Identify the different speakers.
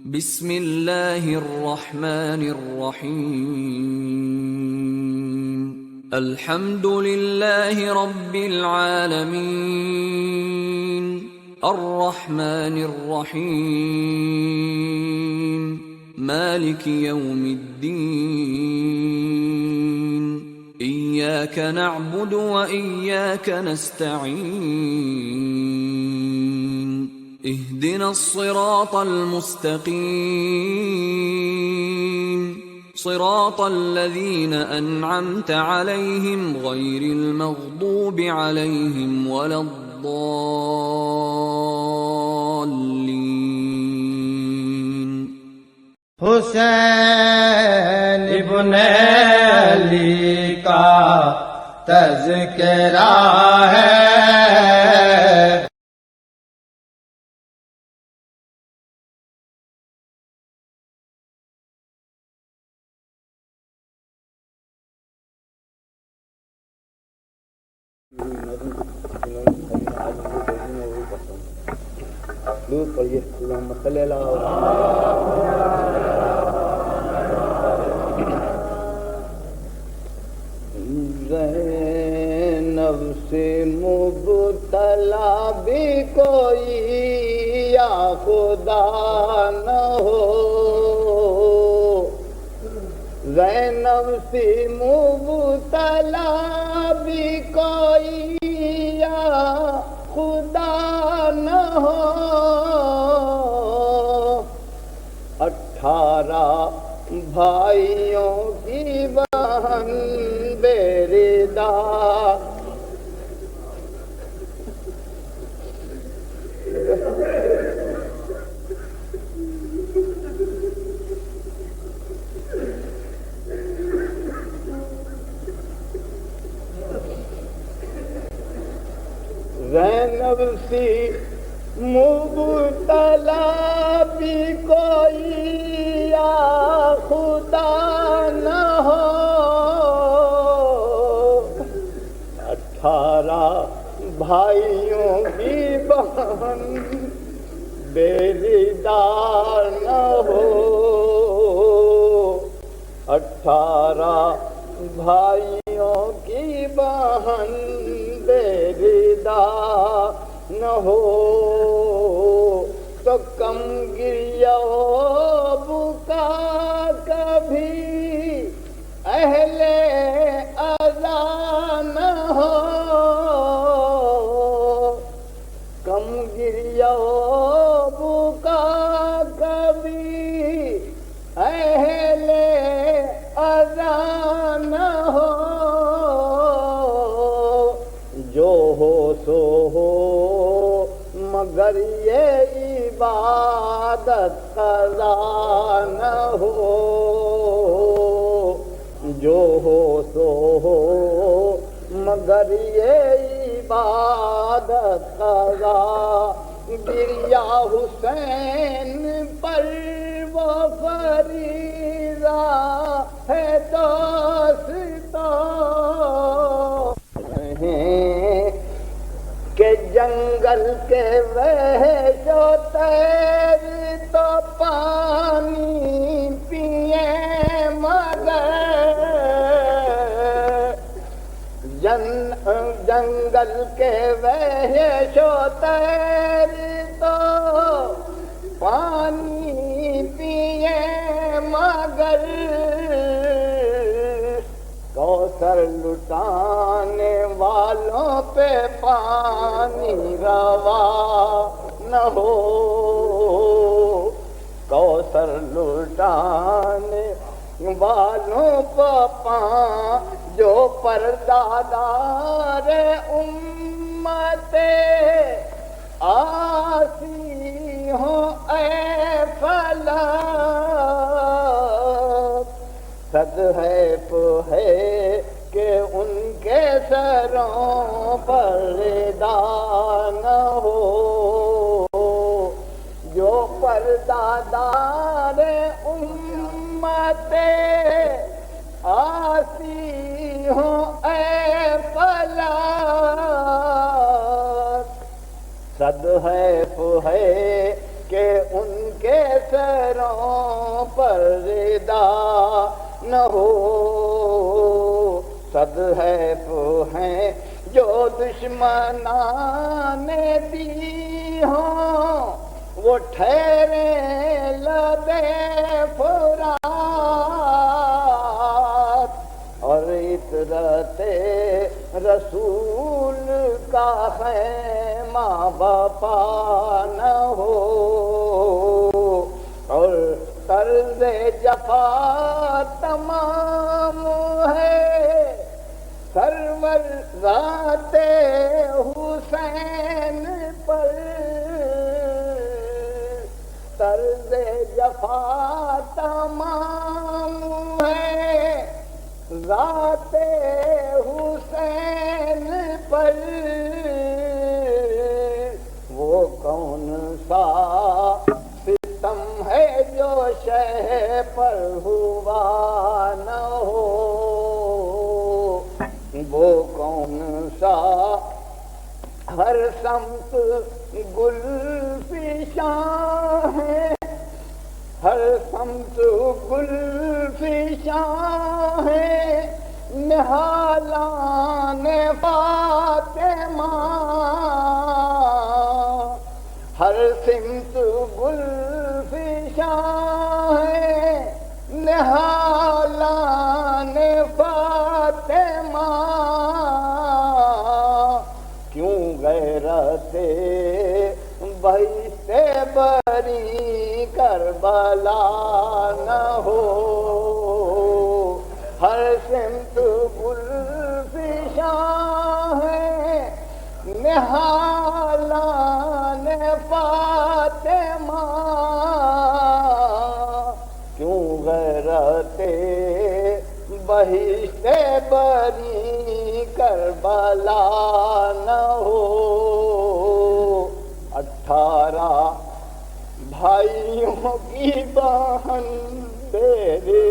Speaker 1: بسم اللہ الرحمن الرحیم الحمد للہ رب العالمین الرحمن الرحیم مالک یوم الدین ایاک نعبد و ایاک نستعین اهدنا الصراط المستقيم صراط الذين أنعمت عليهم غير المغضوب عليهم ولا الضالين
Speaker 2: حسین ابن علی کا تذکرہ ہے، زینب سے مبتلا بھی کوئی یا خدا نہ ہو، زینب سے مبتلا بھی کوئی یا خدا نہ ہو، 18 بھائیوں کی بہن بیردا، زینب سی مبتلا بھی کوئی یا خدا نہ ہو، 18 بھائیوں کی بہن بیدار نہ ہو، 18 بھائیوں کی بہن بیدار نہ ہو، تو کم گریا بکا کبھی اہل اذان نہ ہو، کم گریا بکا کبھی اہل اذان نہ ہو، جو ہو سو ہو مگر یہ عبادت قضا نہ ہو، جو ہو سو ہو مگر یہ عبادت قضا، گریا حسین پر وہ فریضہ ہے دوستو، کہ جنگل کے وحش و طیر تو پانی پیے مگر جنگل کے وحش و طیر تو پانی پیے مگر کوثر لٹانے والوں پہ پانی روا نہ ہو، کوثر لٹانے والوں پہ جو پردادار امت آسی ہوں اے فلک، صد حیف ہے کہ ان کے سروں پر ردا نہ ہو، جو پردادار امت آسی ہوں اے فلک، صد حیف ہے کہ ان کے سروں پر ردا نہ ہو. صد حیف ہیں جو دشمنان نے دی ہوں وہ ٹھہرے لبے فرات اور عطرت رسول کا خیمہ بپا نہ ہو. اور طرز جفا تمام ہے سرور ذات حسین پر. طرز جفا تمام ہے ذات حسین پر. وہ کون سا ستم ہے جو شہ پر ہوا نہ ہو. وہ کون سا ہر سمت گل فشاں ہے ہر سمت گل فشاں ہے نہالان فاطمہ. ہر سمت گل فشاں ہے نہالان فاطمہ. کیوں غیرت بہشت بری کربلا نہ ہو. ہر سمت گل فشاں ہے نہالان فاطمہ. کیوں غیرت بہشت بری کربلا نہ ہو. 18 بھائیوں کی بہن تیرے